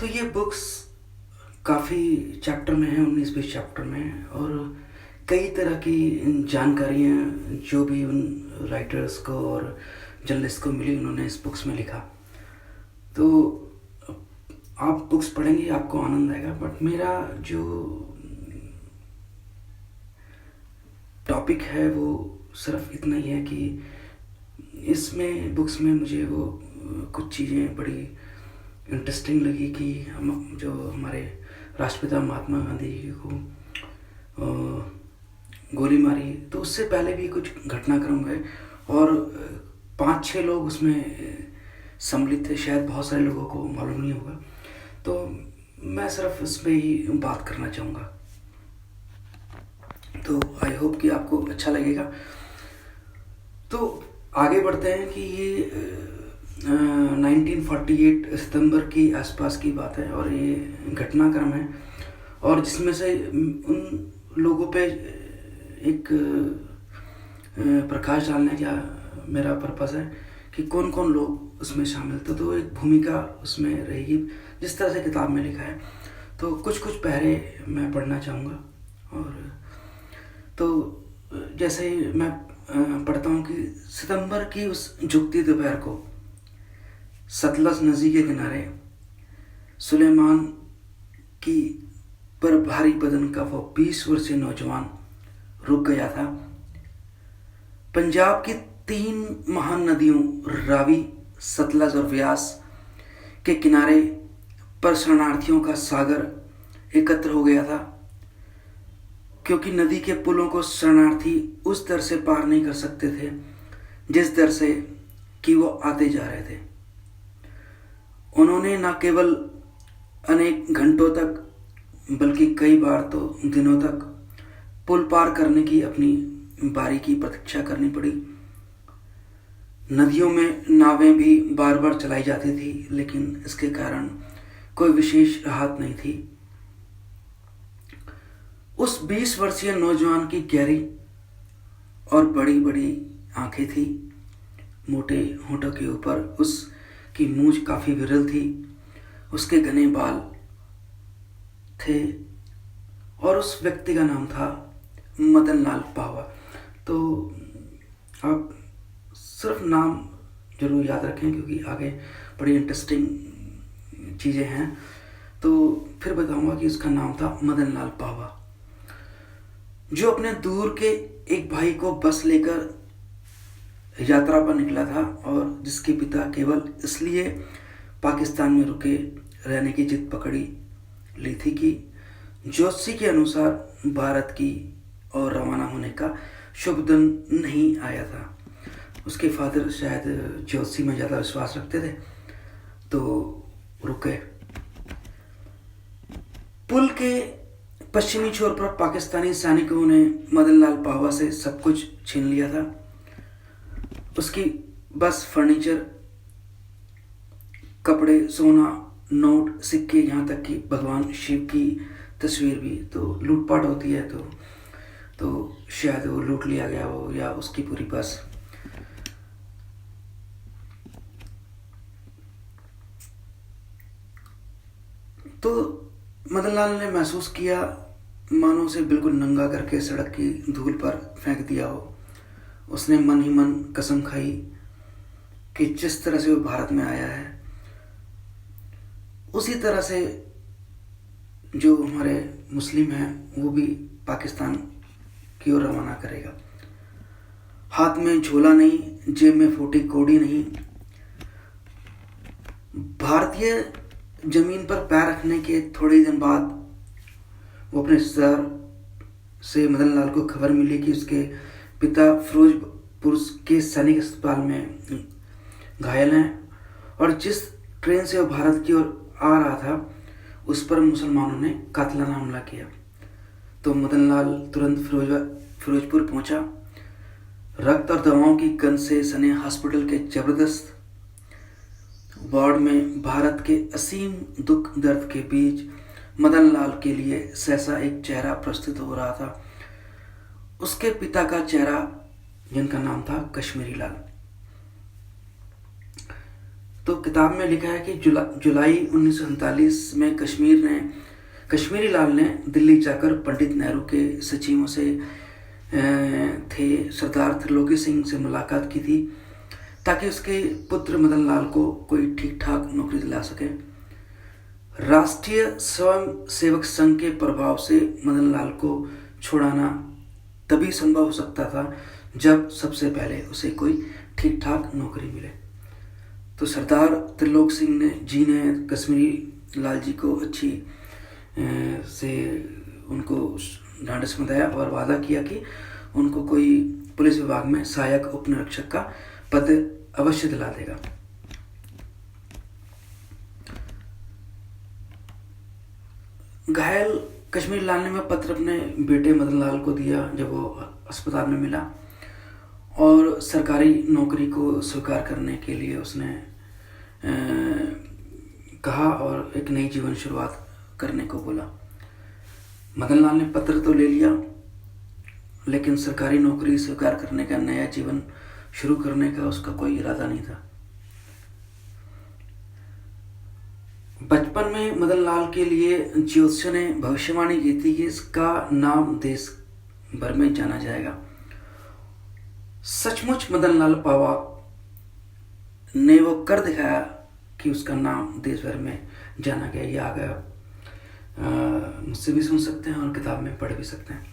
तो ये बुक्स काफ़ी चैप्टर में हैं, 19-20 चैप्टर में हैं, और कई तरह की जानकारियाँ जो भी उन राइटर्स को और जर्नलिस्ट को मिली, उन्होंने इस बुक्स में लिखा। तो आप बुक्स पढ़ेंगे, आपको आनंद आएगा। बट मेरा जो टॉपिक है वो सिर्फ इतना ही है कि इसमें बुक्स में मुझे वो कुछ चीज़ें बड़ी इंटरेस्टिंग लगी कि हम जो हमारे राष्ट्रपिता महात्मा गांधी जी को गोली मारी, तो उससे पहले भी कुछ घटनाक्रम गए और 5-6 लोग उसमें सम्मिलित थे। शायद बहुत सारे लोगों को मालूम नहीं होगा, तो मैं सिर्फ इस पर ही बात करना चाहूँगा। तो आई होप कि आपको अच्छा लगेगा। तो आगे बढ़ते हैं कि ये 1948 सितंबर के आसपास की बात है और ये घटनाक्रम है, और जिसमें से उन लोगों पे एक प्रकाश डालने का मेरा पर्पस है कि कौन कौन लोग उसमें शामिल थे। तो एक भूमिका उसमें रहेगी जिस तरह से किताब में लिखा है। तो कुछ पहरे मैं पढ़ना चाहूँगा। और तो जैसे ही मैं पढ़ता हूँ कि सितंबर की उस झुकती दोपहर को सतलज नदी के किनारे सुलेमान की पर भारी बदन का वो 20 वर्षीय नौजवान रुक गया था। पंजाब की 3 महान नदियों रावी, सतलज और व्यास के किनारे पर शरणार्थियों का सागर एकत्र हो गया था, क्योंकि नदी के पुलों को शरणार्थी उस दर से पार नहीं कर सकते थे जिस दर से कि वो आते जा रहे थे। उन्होंने न केवल अनेक घंटों तक बल्कि कई बार तो दिनों तक पुल पार करने की अपनी बारी की प्रतीक्षा करनी पड़ी। नदियों में नावें भी बार बार चलाई जाती थी, लेकिन इसके कारण कोई विशेष राहत नहीं थी। उस 20 वर्षीय नौजवान की गहरी और बड़ी बड़ी आंखें थी। मोटे होठों के ऊपर उसकी मूंछ काफी विरल थी। उसके घने बाल थे और उस व्यक्ति का नाम था मदन लाल पावा। तो आप सिर्फ नाम जरूर याद रखें, क्योंकि आगे बड़ी इंटरेस्टिंग चीज़ें हैं। तो फिर बताऊंगा कि उसका नाम था मदन लाल पावा, जो अपने दूर के एक भाई को बस लेकर यात्रा पर निकला था और जिसके पिता केवल इसलिए पाकिस्तान में रुके रहने की जिद पकड़ी ली थी कि जोशी के अनुसार भारत की और रवाना होने का शुभ दिन नहीं आया था। उसके फादर शायद जोशी में ज़्यादा विश्वास रखते थे, तो रुके। पुल के पश्चिमी छोर पर पाकिस्तानी सैनिकों ने मदनलाल पावा से सब कुछ छीन लिया था। उसकी बस, फर्नीचर, कपड़े, सोना, नोट, सिक्के, यहाँ तक कि भगवान शिव की तस्वीर भी। तो लूटपाट होती है तो शायद वो लूट लिया गया हो, या उसकी पूरी बस। तो मदनलाल ने महसूस किया मानो उसे बिल्कुल नंगा करके सड़क की धूल पर फेंक दिया हो। उसने मन ही मन कसम खाई कि जिस तरह से वो भारत में आया है उसी तरह से जो हमारे मुस्लिम हैं वो भी पाकिस्तान की ओर रवाना करेगा। हाथ में झोला नहीं, जेब में फूटी कौड़ी नहीं। भारतीय जमीन पर पैर रखने के थोड़े दिन बाद वो अपने रिश्तेदार से मदनलाल को खबर मिली कि उसके पिता फिरोजपुर के सैनिक अस्पताल में घायल हैं, और जिस ट्रेन से वो भारत की ओर आ रहा था उस पर मुसलमानों ने कातिलाना हमला किया। तो मदनलाल तुरंत फिरोजपुर पहुंचा। रक्त और दवाओं की गंध से सने हॉस्पिटल के जबरदस्त वार्ड में भारत के असीम दुख दर्द के बीच मदनलाल के लिए सहसा एक चेहरा प्रस्तुत हो रहा था। उसके पिता का चेहरा, जिनका नाम था कश्मीरी लाल। तो किताब में लिखा है कि जुलाई 1939 में कश्मीरी लाल ने दिल्ली जाकर पंडित नेहरू के सचिवों से थे सरदार त्रिलोकी सिंह से मुलाकात की थी ताकि उसके पुत्र मदन लाल को कोई ठीक ठाक नौकरी दिला सके। राष्ट्रीय स्वयं सेवक संघ के प्रभाव से मदन लाल को छुड़ाना तभी संभव हो सकता था जब सबसे पहले उसे कोई ठीक ठाक नौकरी मिले। तो सरदार त्रिलोक सिंह ने कश्मीरी लाल जी को अच्छी से उनको ढांढस बंधाया और वादा किया कि उनको कोई पुलिस विभाग में सहायक उप निरीक्षक का पद अवश्य दिला देगा। घायल कश्मीरी लाल ने पत्र अपने बेटे मदन लाल को दिया जब वो अस्पताल में मिला और सरकारी नौकरी को स्वीकार करने के लिए उसने कहा और एक नई जीवन शुरुआत करने को बोला। मदन लाल ने पत्र तो ले लिया लेकिन सरकारी नौकरी स्वीकार करने का, नया जीवन शुरू करने का उसका कोई इरादा नहीं था। बचपन में मदन लाल के लिए ज्योतिष ने भविष्यवाणी की थी कि इसका नाम देश भर में जाना जाएगा। सचमुच मदन लाल पावा ने वो कर दिखाया कि उसका नाम देश भर में जाना गया। ये आ गया, मुझसे भी सुन सकते हैं और किताब में पढ़ भी सकते हैं।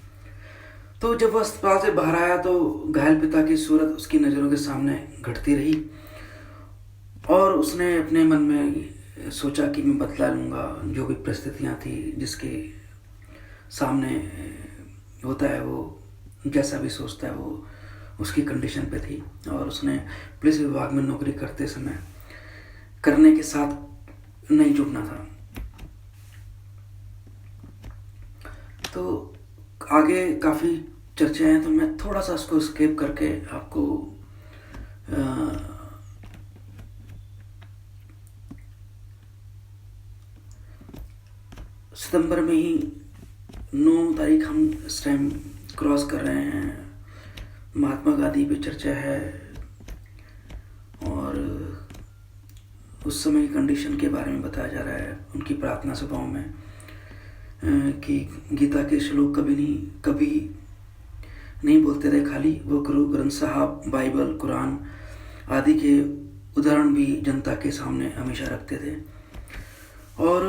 तो जब वह अस्पताल से बाहर आया तो घायल पिता की सूरत उसकी नज़रों के सामने घटती रही और उसने अपने मन में सोचा कि मैं बदला लूँगा। जो भी परिस्थितियाँ थी जिसके सामने होता है वो जैसा भी सोचता है वो उसकी कंडीशन पे थी और उसने पुलिस विभाग में नौकरी करने के साथ नहीं जुड़ना था। तो आगे काफ़ी चर्चाएं हैं तो मैं थोड़ा सा उसको स्किप करके आपको सितंबर में ही 9 तारीख हम इस टाइम क्रॉस कर रहे हैं। महात्मा गांधी पे चर्चा है और उस समय की कंडीशन के बारे में बताया जा रहा है उनकी प्रार्थना सभाओं में कि गीता के श्लोक कभी नहीं बोलते थे, खाली वो गुरु ग्रंथ साहब, बाइबल, कुरान आदि के उदाहरण भी जनता के सामने हमेशा रखते थे। और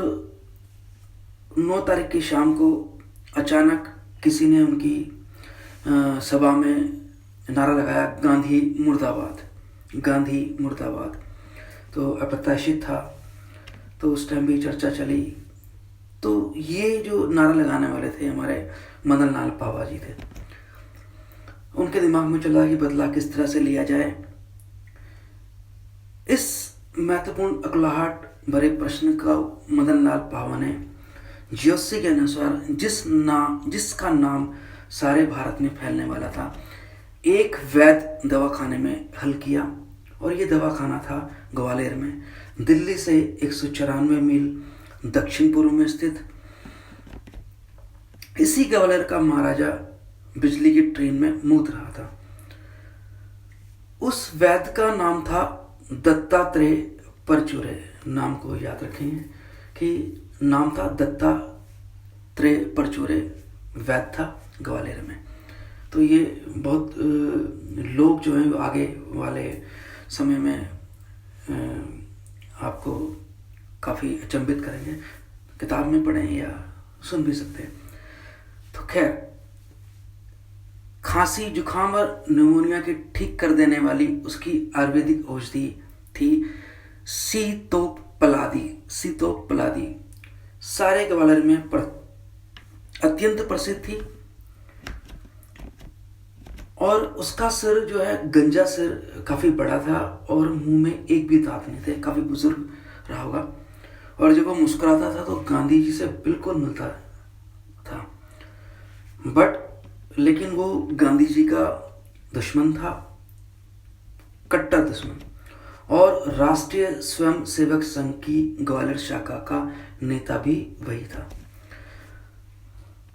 9 तारीख की शाम को अचानक किसी ने उनकी सभा में नारा लगाया, गांधी मुर्दाबाद, गांधी मुर्दाबाद। तो अप्रत्याशित था, तो उस टाइम भी चर्चा चली। तो ये जो नारा लगाने वाले थे हमारे मदन लाल पावा जी थे। उनके दिमाग में चला कि बदला किस तरह से लिया जाए। इस महत्वपूर्ण अकलाहट भरे प्रश्न का मदन लाल पावा ने ज्योतिषी के अनुसार जिसका नाम सारे भारत में फैलने वाला था, एक वैद्य दवाखाने में हल किया। और ये दवाखाना था ग्वालियर में, दिल्ली से 194 मील दक्षिण पूर्व में स्थित। इसी ग्वालियर का महाराजा बिजली की ट्रेन में मूत रहा था। उस वैद्य का नाम था दत्तात्रेय परचूरे। नाम को याद रखें कि नाम था दत्तात्रेय परचूरे, वैद्य था ग्वालियर में। तो ये बहुत लोग जो हैं आगे वाले समय में आपको काफ़ी अचंभित करेंगे, किताब में पढ़ें या सुन भी सकते हैं। तो खैर, खांसी, जुखाम और निमोनिया के ठीक कर देने वाली उसकी आयुर्वेदिक औषधि थी सीतोपलादी। सारे ग्वालियर में अत्यंत प्रसिद्ध थी। और उसका सिर जो है गंजा सिर काफ़ी बड़ा था और मुंह में एक भी दांत नहीं थे, काफ़ी बुजुर्ग रहा होगा। और जब वो मुस्कुराता था तो गांधी जी से बिल्कुल मिलता था। लेकिन वो गांधी जी का दुश्मन था, कट्टर दुश्मन, और राष्ट्रीय स्वयं सेवक संघ की ग्वालियर शाखा का नेता भी वही था।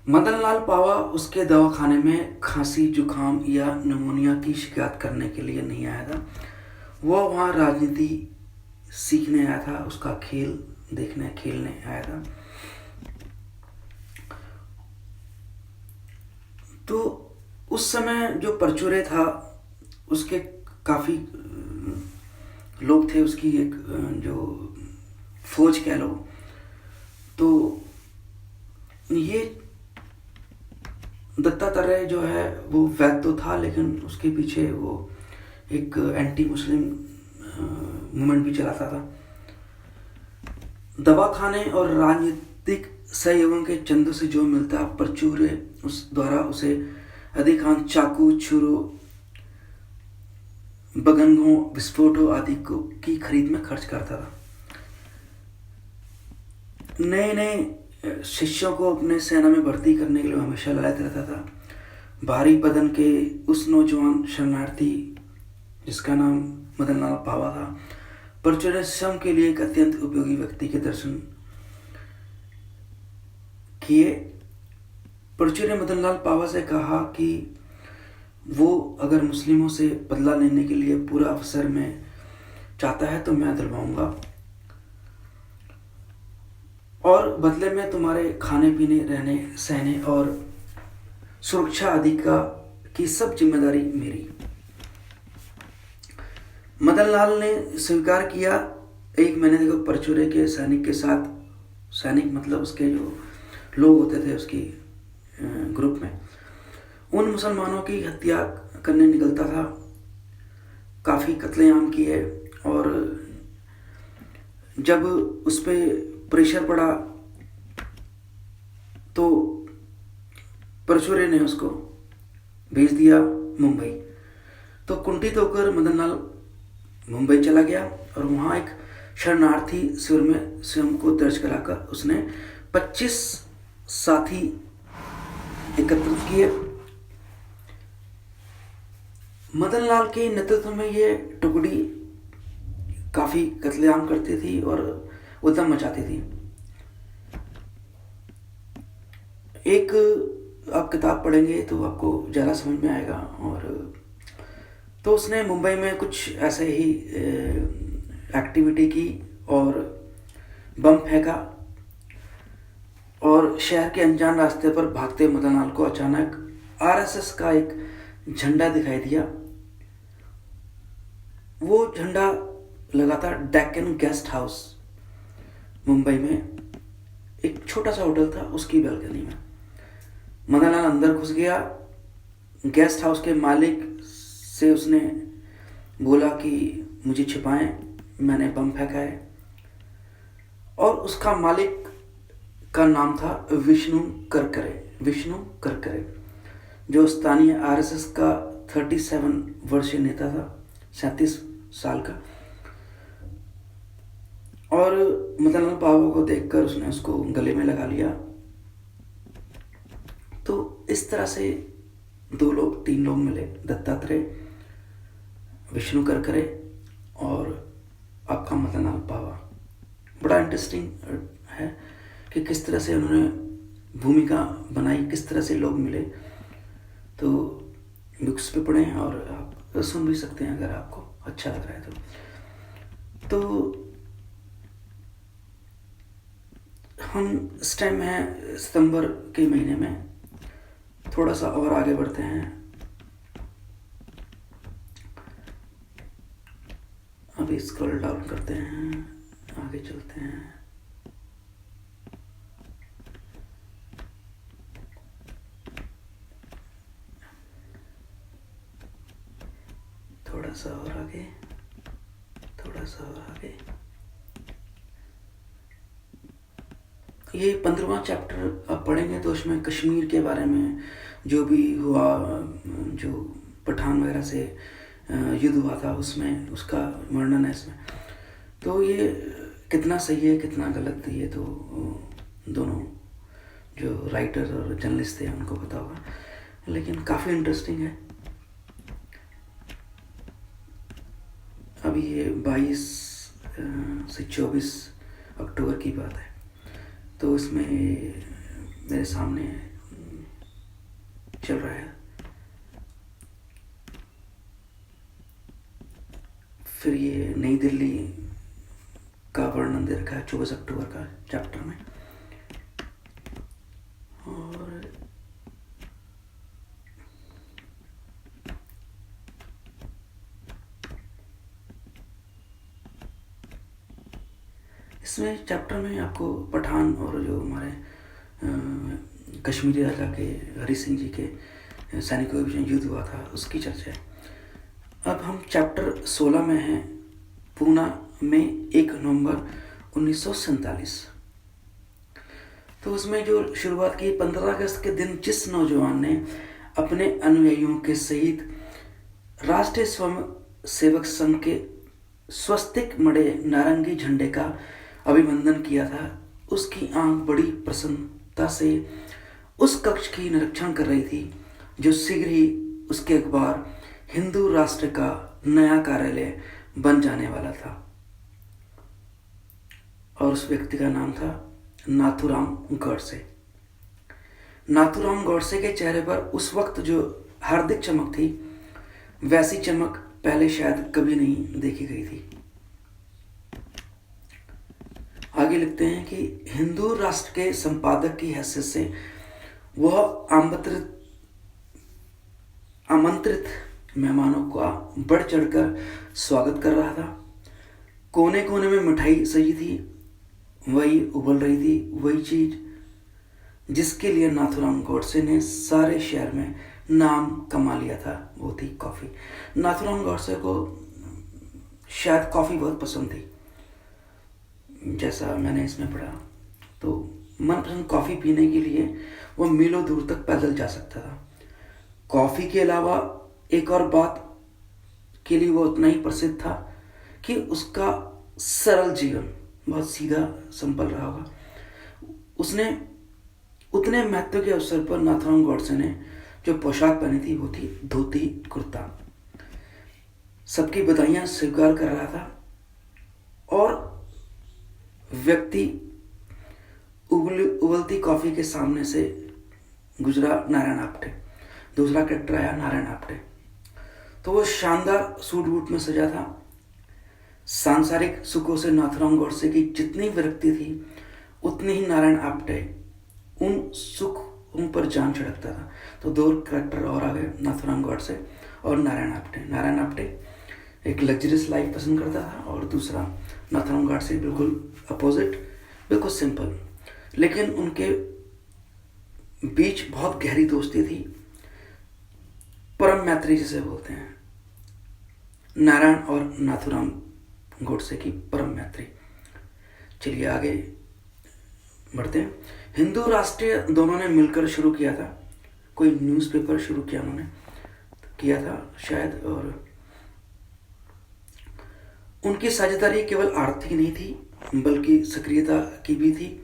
मदन लाल पावा उसके दवाखाने में खांसी, जुखाम या निमोनिया की शिकायत करने के लिए नहीं आया था। वो वहाँ राजनीति सीखने आया था, उसका खेल देखने खेलने आया था। तो उस समय जो परचूरे था उसके काफ़ी लोग थे, उसकी एक जो फौज कह लो। तो ये दत्तात्रेय जो है वो वैद्य तो था, लेकिन उसके पीछे वो एक एंटी मुस्लिम मूवमेंट भी चलाता था। दवा खाने और राजनीतिक सहयोगों के चंदों से जो मिलता परचूरे उस द्वारा उसे अधिकांश चाकू, छुरो, बगंगों, विस्फोटों आदि को की खरीद में खर्च करता था। नए नए शिष्यों को अपने सेना में भर्ती करने के लिए हमेशा ललायत रहता था। भारी बदन के उस नौजवान शरणार्थी जिसका नाम मदन लाल पावा था, परचूरे स्वयं के लिए एक अत्यंत उपयोगी व्यक्ति के दर्शन किए। परचूरे मदन लाल पावा से कहा कि वो अगर मुस्लिमों से बदला लेने के लिए पूरा अवसर में चाहता है तो मैं दिलवाऊंगा, और बदले में तुम्हारे खाने पीने, रहने सहने और सुरक्षा आदि की सब जिम्मेदारी मेरी। मदन लाल ने स्वीकार किया। एक महीने तक परचूरे के सैनिक के साथ, सैनिक मतलब उसके जो लोग होते थे उसकी ग्रुप में, उन मुसलमानों की हत्या करने निकलता था। काफ़ी कत्लेआम किए, और जब उस पर प्रेशर पड़ा तो परचूरे ने उसको भेज दिया मुंबई। तो कुंठित होकर मदन लाल मुंबई चला गया और वहाँ एक शरणार्थी शिविर में स्वयं को दर्ज कराकर उसने 25 साथी एकत्रित किए। मदन लाल के नेतृत्व में ये टुकड़ी काफ़ी कत्लेआम करती थी और उद्यम मचाती थी। एक आप किताब पढ़ेंगे तो आपको ज़्यादा समझ में आएगा। और तो उसने मुंबई में कुछ ऐसे ही एक्टिविटी की और बम फेंका, और शहर के अनजान रास्ते पर भागते मदन लाल को अचानक आरएसएस का एक झंडा दिखाई दिया। वो झंडा लगा था डेक्कन गेस्ट हाउस, मुंबई में एक छोटा सा होटल था, उसकी बालकनी में। मदन लाल अंदर घुस गया। गेस्ट हाउस के मालिक से उसने बोला कि मुझे छिपाएं, मैंने बम फेंका है। और उसका मालिक का नाम था विष्णु करकरे, जो स्थानीय आरएसएस का 37 वर्षीय नेता था, 37 साल का। और मदन लाल पावा को देखकर उसने उसको गले में लगा लिया। तो इस तरह से 3 लोग मिले, दत्तात्रेय, विष्णु करकरे और आपका मदन लाल पावा। बड़ा इंटरेस्टिंग है कि किस तरह से उन्होंने भूमिका बनाई, किस तरह से लोग मिले। तो बुक्स पे पढ़ें और आप सुन भी सकते हैं अगर आपको अच्छा लग रहा है तो हम इस टाइम है सितंबर के महीने में। थोड़ा सा और आगे बढ़ते हैं। अभी स्क्रॉल डाउन करते हैं, आगे चलते हैं। थोड़ा सा और आगे, थोड़ा सा और आगे। ये 15वां चैप्टर आप पढ़ेंगे तो उसमें कश्मीर के बारे में जो भी हुआ, जो पठान वगैरह से युद्ध हुआ था, उसमें उसका वर्णन है इसमें। तो ये कितना सही है कितना गलत, ये तो दोनों जो राइटर और जर्नलिस्ट थे उनको पता होगा, लेकिन काफ़ी इंटरेस्टिंग है। अभी ये 22 से 24 अक्टूबर की बात है। तो इसमें मेरे सामने चल रहा है। फिर ये नई दिल्ली वर्णन दे रखा है 24 अक्टूबर का चैप्टर में। और इसमें चैप्टर में आपको पठान और जो हमारे कश्मीरी राजा के हरि सिंह जी के सैनिकों के बीच युद्ध हुआ था उसकी चर्चा है। अब हम चैप्टर 16 में हैं, पूना में 1 नवंबर 1947। तो उसमें जो शुरुआत की 15 अगस्त के दिन जिस नौजवान ने अपने अनुयायियों के सहित राष्ट्रीय स्वयं सेवक संघ के स्वस्तिक मड़े नारंगी झंडे का अभिनंदन किया था, उसकी आंख बड़ी प्रसन्नता से उस कक्ष की निरीक्षण कर रही थी जो शीघ्र ही उसके अखबार हिंदू राष्ट्र का नया कार्यालय बन जाने वाला था। और उस व्यक्ति का नाम था नाथूराम गॉडसे। नाथूराम गॉडसे के चेहरे पर उस वक्त जो हार्दिक चमक थी, वैसी चमक पहले शायद कभी नहीं देखी गई थी। आगे लिखते हैं कि हिंदू राष्ट्र के संपादक की हैसियत से वह आमंत्रित मेहमानों का बढ़ चढ़कर स्वागत कर रहा था। कोने कोने में मिठाई सजी थी, वही उबल रही थी, वही चीज जिसके लिए नाथूराम गॉडसे ने सारे शहर में नाम कमा लिया था, वो थी कॉफ़ी। नाथूराम गॉडसे को शायद कॉफ़ी बहुत पसंद थी, जैसा मैंने इसमें पढ़ा। तो मनपसंद कॉफ़ी पीने के लिए वो मीलों दूर तक पैदल जा सकता था। कॉफ़ी के अलावा एक और बात के लिए वो उतना ही प्रसिद्ध था कि उसका सरल जीवन, बहुत सीधा सिंपल रहा होगा। उसने उतने महत्व के अवसर पर नाथूराम गॉडसे ने जो पोशाक पहनी थी वो थी धोती कुर्ता। सबकी बधाइयाँ स्वीकार कर रहा था और व्यक्ति उबलती कॉफ़ी के सामने से गुजरा नारायण आप्टे। दूसरा कैरेक्टर आया नारायण आप्टे। तो वो शानदार सूट बूट में सजा था। सांसारिक सुखों से नाथूराम गॉडसे की जितनी विरक्ति थी, उतनी ही नारायण आप्टे उन सुखों पर जान छिड़कता था। तो 2 कैरेक्टर और आ गए, नाथूराम गॉडसे और नारायण आप्टे। नारायण आप्टे एक लग्जरियस लाइफ पसंद करता था और दूसरा नाथूराम गॉडसे बिल्कुल अपोजिट, बिल्कुल सिंपल। लेकिन उनके बीच बहुत गहरी दोस्ती थी, परम मैत्री जिसे बोलते हैं, नारायण और नाथूराम गॉडसे की परम मैत्री। चलिए आगे बढ़ते हैं। हिंदू राष्ट्रीय दोनों ने मिलकर शुरू किया था, कोई न्यूज़पेपर शुरू किया उन्होंने, किया था शायद। और उनकी साझेदारी केवल आर्थिक नहीं थी बल्कि सक्रियता की भी थी।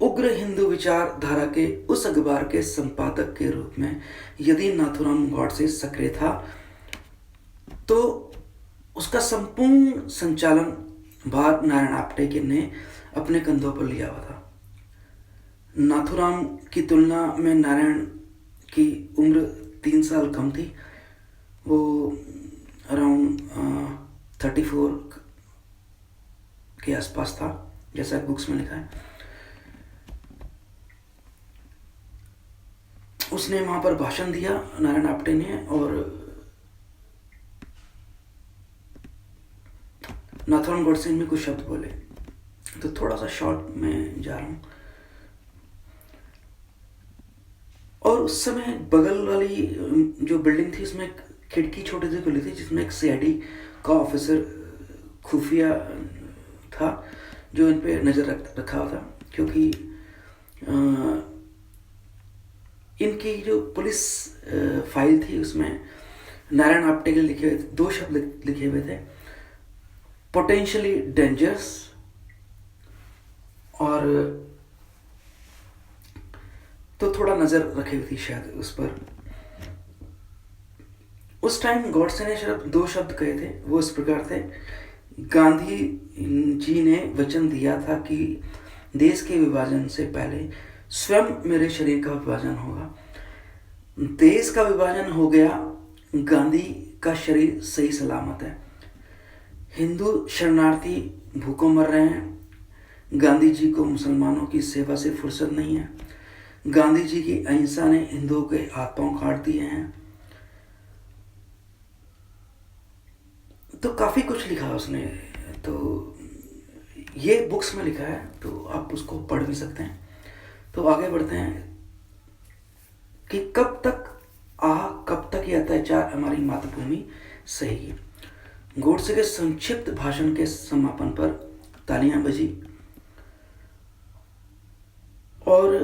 उग्र हिंदू विचारधारा के उस अखबार के संपादक के रूप में यदि नाथूराम गॉडसे सक्रिय था तो उसका संपूर्ण संचालन भार नारायण आप्टे के ने अपने कंधों पर लिया हुआ था। नाथूराम की तुलना में नारायण की उम्र 3 साल कम थी। वो अराउंड 34 के आसपास था, जैसा बुक्स में लिखा है। उसने वहाँ पर भाषण दिया नारायण आप्टे ने, और नाथूराम गॉडसे में कुछ शब्द बोले। तो थोड़ा सा शॉर्ट में जा रहा हूँ। और उस समय बगल वाली जो बिल्डिंग थी उसमें खिड़की छोटी सी खुली थी जिसमें एक सीआईडी का ऑफिसर खुफिया था जो इन पे नज़र रखा हुआ था, क्योंकि इनकी जो पुलिस फाइल थी उसमें नारायण आप्टे के लिखे हुए 2 शब्द लिखे हुए थे, पोटेंशियली डेंजरस और तो थोड़ा नज़र रखी हुई थी शायद उस पर। उस टाइम गॉडसे ने सिर्फ 2 शब्द कहे थे, वो इस प्रकार थे, गांधी जी ने वचन दिया था कि देश के विभाजन से पहले स्वयं मेरे शरीर का विभाजन होगा। देश का विभाजन हो गया, गांधी का शरीर सही सलामत है। हिंदू शरणार्थी भूखों मर रहे हैं। गांधी जी को मुसलमानों की सेवा से फुर्सत नहीं है। गांधी जी की अहिंसा ने हिंदुओं के हाथ पांव काट दिए हैं। तो काफ़ी कुछ लिखा उसने। तो ये बुक्स में लिखा है, तो आप उसको पढ़ भी सकते हैं। तो आगे बढ़ते हैं कि कब तक ये अत्याचार हमारी मातृभूमि सहेगी। गोडसे के संक्षिप्त भाषण के समापन पर तालियां बजी और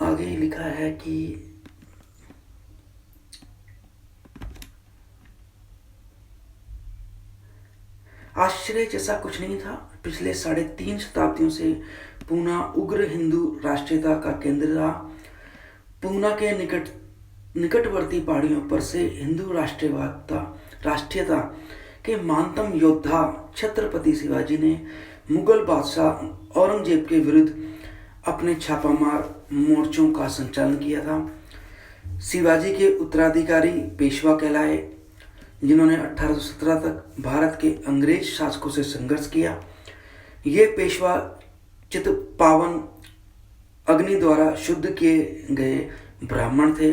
आगे लिखा है कि आश्चर्य जैसा कुछ नहीं था। पिछले 3.5 शताब्दियों से पूना उग्र हिंदू राष्ट्रीयता का केंद्र रहा। पूना के निकटवर्ती पहाड़ियों पर से हिंदू राष्ट्रीयता के महानतम योद्धा छत्रपति शिवाजी ने मुगल बादशाह औरंगजेब के विरुद्ध अपने छापामार मोर्चों का संचालन किया था। शिवाजी के उत्तराधिकारी पेशवा कहलाए, जिन्होंने 1817 तक भारत के अंग्रेज शासकों से संघर्ष किया। ये पेशवा चित्पावन अग्नि द्वारा शुद्ध किए गए ब्राह्मण थे।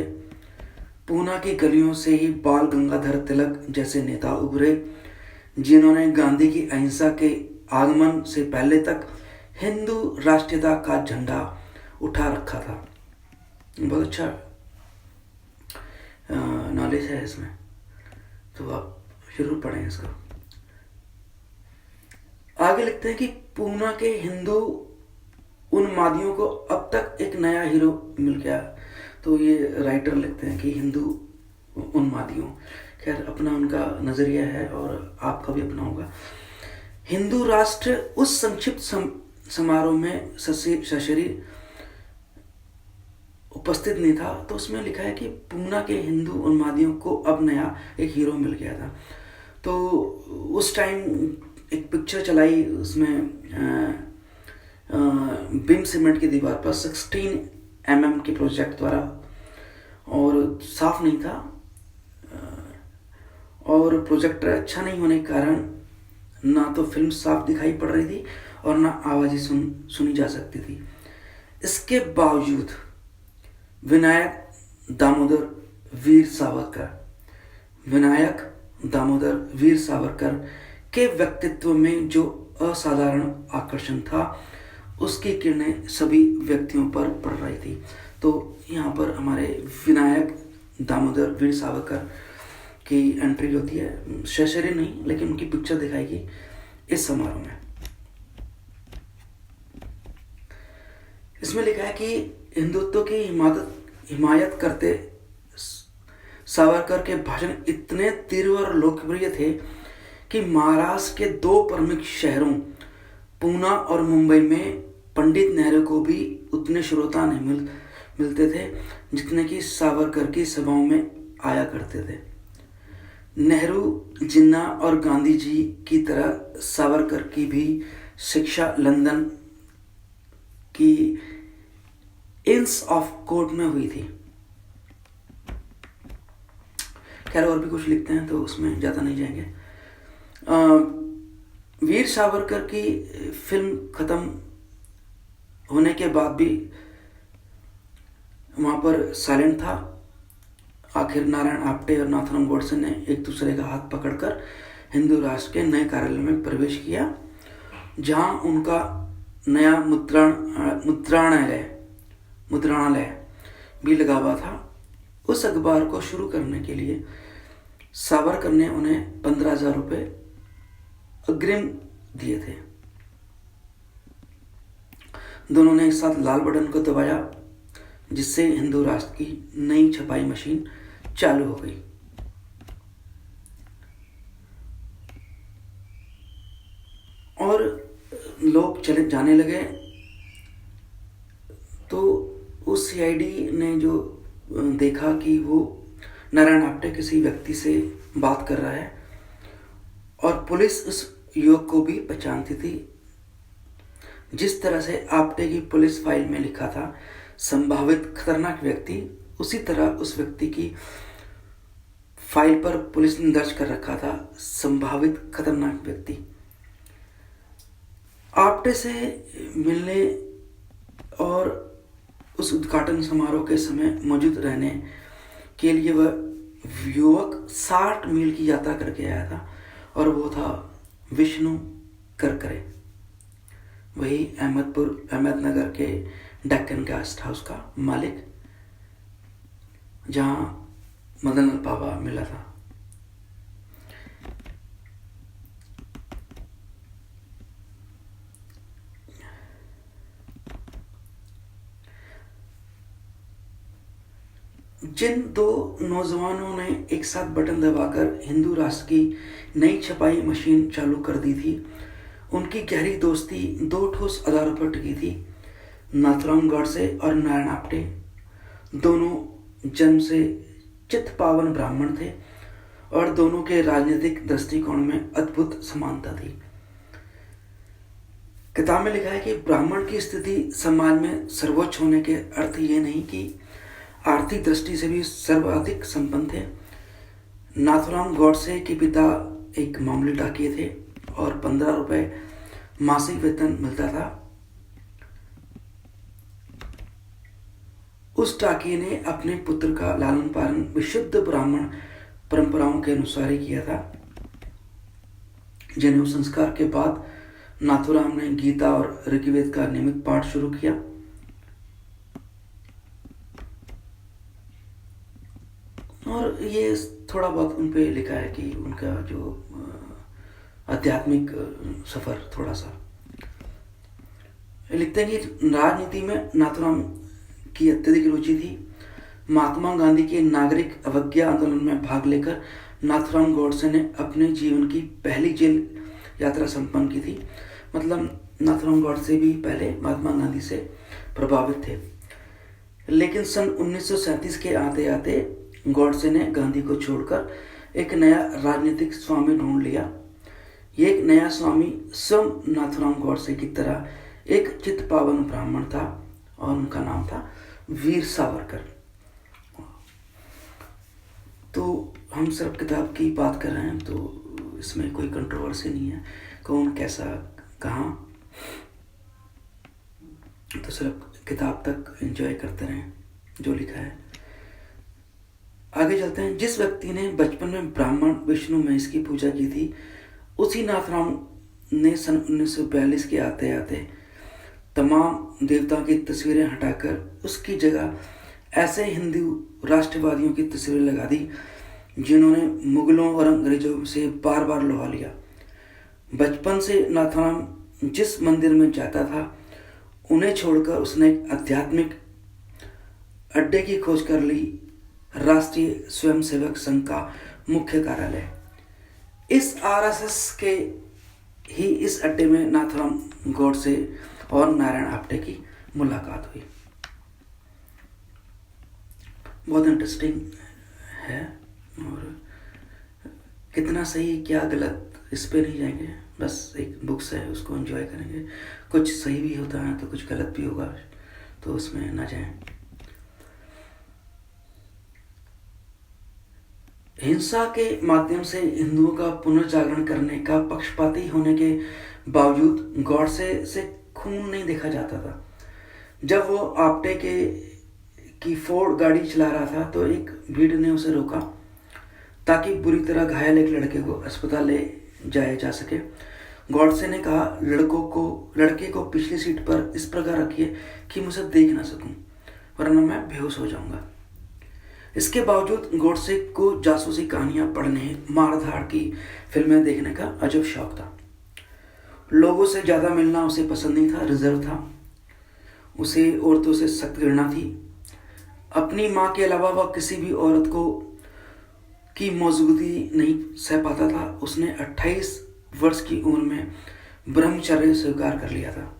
पूना की गलियों से ही बाल गंगाधर तिलक जैसे नेता उभरे, जिन्होंने गांधी की अहिंसा के आगमन से पहले तक हिंदू राष्ट्रीयता का झंडा उठा रखा था। बहुत अच्छा नॉलेज है इसमें, तो आप जरूर पढ़ें इसको। आगे लिखते हैं कि पूना के हिंदू उन्मादियों को अब तक एक नया हीरो मिल गया। तो ये राइटर लिखते हैं कि हिंदू उन्मादियों, खैर अपना उनका नजरिया है और आपका भी अपना होगा। हिंदू राष्ट्र उस संक्षिप्त समारोह में सशरीर उपस्थित नहीं था। तो उसमें लिखा है कि पूना के हिंदू उन्मादियों को अब नया एक हीरो मिल गया था। तो उस टाइम एक पिक्चर चलाई, उसमें बिम सीमेंट की दीवार पर 16 mm के प्रोजेक्ट द्वारा, और साफ नहीं था और प्रोजेक्टर अच्छा नहीं होने के कारण ना तो फिल्म साफ दिखाई पड़ रही थी और ना आवाज़ें सुनी जा सकती थी। इसके बावजूद विनायक दामोदर वीर सावरकर के व्यक्तित्व में जो असाधारण आकर्षण था, उसकी किरणें सभी व्यक्तियों पर पड़ रही थी। तो यहाँ पर हमारे विनायक दामोदर वीर सावरकर की एंट्री होती है, सशरीर नहीं लेकिन उनकी पिक्चर दिखाएगी इस समारोह में। इसमें लिखा है कि हिंदुत्व की हिमायत करते सावरकर के भाषण इतने तीव्र और लोकप्रिय थे कि महाराष्ट्र के 2 प्रमुख शहरों पूना और मुंबई में पंडित नेहरू को भी उतने श्रोता नहीं मिलते थे जितने कि सावरकर की सभाओं में आया करते थे। नेहरू, जिन्ना और गांधी जी की तरह सावरकर की भी शिक्षा लंदन की इंस ऑफ कोर्ट में हुई थी। खैर और भी कुछ लिखते हैं तो उसमें ज़्यादा नहीं जाएंगे। वीर सावरकर की फिल्म ख़त्म होने के बाद भी वहाँ पर साइलेंट था। आखिर नारायण आप्टे और नाथुराम गोडसे ने एक दूसरे का हाथ पकड़कर हिंदू राष्ट्र के नए कार्यालय में प्रवेश किया, जहाँ उनका नया मुद्रणालय भी लगा हुआ था। उस अखबार को शुरू करने के लिए सावरकर ने उन्हें 15,000 रुपये अग्रिम दिए थे। दोनों ने एक साथ लाल बटन को दबाया, जिससे हिंदू राष्ट्र की नई छपाई मशीन चालू हो गई। और लोग चले जाने लगे। तो उस सीआईडी ने जो देखा कि वो नारायण आप्टे किसी व्यक्ति से बात कर रहा है, और पुलिस उस युवक को भी पहचानती थी। जिस तरह से आप्टे की पुलिस फाइल में लिखा था संभावित खतरनाक व्यक्ति, उसी तरह उस व्यक्ति की फाइल पर पुलिस ने दर्ज कर रखा था संभावित खतरनाक व्यक्ति। आप्टे से मिलने और उस उद्घाटन समारोह के समय मौजूद रहने के लिए वह युवक 60 मील की यात्रा करके आया था, और वो था विष्णु करकरे, वही अहमदनगर के डेक्कन गेस्ट हाउस का मालिक, जहां मदनलाल बाबा मिला था। जिन दो नौजवानों ने एक साथ बटन दबाकर हिंदू राष्ट्र की नई छपाई मशीन चालू कर दी थी, उनकी गहरी दोस्ती 2 ठोस आधारों पर टिकी थी। नाथुराम गॉडसे और नारायण आप्टे दोनों जन्म से चित्त पावन ब्राह्मण थे, और दोनों के राजनीतिक दृष्टिकोण में अद्भुत समानता थी। किताब में लिखा है कि ब्राह्मण की स्थिति समाज में सर्वोच्च होने के अर्थ ये नहीं कि आर्थिक दृष्टि से भी सर्वाधिक संपन्न थे। नाथुराम गॉडसे के पिता एक मामूली डाकिये थे और 15 रुपए मासिक वेतन मिलता था। उस डाकिये ने अपने पुत्र का लालन पालन विशुद्ध ब्राह्मण परंपराओं के अनुसार ही किया था। जनेऊ संस्कार के बाद नाथुराम ने गीता और ऋग्वेद का नियमित पाठ शुरू किया। और ये थोड़ा बहुत उन पे लिखा है कि उनका जो आध्यात्मिक सफर थोड़ा सा लिखते हैं कि राजनीति में नाथुराम की अत्यधिक रुचि थी। महात्मा गांधी के नागरिक अवज्ञा आंदोलन में भाग लेकर नाथुराम गॉडसे ने अपने जीवन की पहली जेल यात्रा संपन्न की थी। मतलब नाथुराम गॉडसे भी पहले महात्मा गांधी से प्रभावित थे, लेकिन सन 1937 के आते आते गॉडसे ने गांधी को छोड़कर एक नया राजनीतिक स्वामी ढूंढ लिया। ये एक नया स्वामी स्वयं नाथुराम गॉडसे की तरह एक चित्त पावन ब्राह्मण था, और उनका नाम था वीर सावरकर। तो हम सिर्फ किताब की बात कर रहे हैं, तो इसमें कोई कंट्रोवर्सी नहीं है, कौन कैसा कहाँ, तो सिर्फ किताब तक एंजॉय करते रहें जो लिखा है। आगे चलते हैं। जिस व्यक्ति ने बचपन में ब्राह्मण विष्णु महेश की पूजा की थी, उसी नाथुराम ने सन 1942 के आते आते तमाम देवताओं की तस्वीरें हटाकर उसकी जगह ऐसे हिंदू राष्ट्रवादियों की तस्वीरें लगा दी जिन्होंने मुगलों और अंग्रेजों से बार बार लोहा लिया। बचपन से नाथुराम जिस मंदिर में जाता था, उन्हें छोड़कर उसने एक आध्यात्मिक अड्डे की खोज कर ली, राष्ट्रीय स्वयंसेवक संघ का मुख्य कार्यालय। इस आरएसएस के ही इस अड्डे में नाथुराम गॉडसे और नारायण आप्टे की मुलाकात हुई। बहुत इंटरेस्टिंग है, और कितना सही क्या गलत इस पे नहीं जाएंगे, बस एक बुक्स है उसको एंजॉय करेंगे। कुछ सही भी होता है तो कुछ गलत भी होगा, तो उसमें ना जाएं। हिंसा के माध्यम से हिंदुओं का पुनर्जागरण करने का पक्षपाती होने के बावजूद गॉडसे से खून नहीं देखा जाता था। जब वो आप्टे की फोर्ड गाड़ी चला रहा था तो एक भीड़ ने उसे रोका ताकि बुरी तरह घायल एक लड़के को अस्पताल ले जाया जा सके। गॉडसे ने कहा, लड़के को पिछली सीट पर इस प्रकार रखिए कि मुझे देख ना सकूं, वरना मैं बेहोश हो जाऊंगा। इसके बावजूद गॉडसे को जासूसी कहानियां पढ़ने, मारधाड़ की फिल्में देखने का अजब शौक था। लोगों से ज़्यादा मिलना उसे पसंद नहीं था, रिजर्व था। उसे औरतों से सख्त घृणा थी। अपनी माँ के अलावा वह किसी भी औरत की मौजूदगी नहीं सह पाता था। उसने 28 वर्ष की उम्र में ब्रह्मचर्य स्वीकार कर लिया था।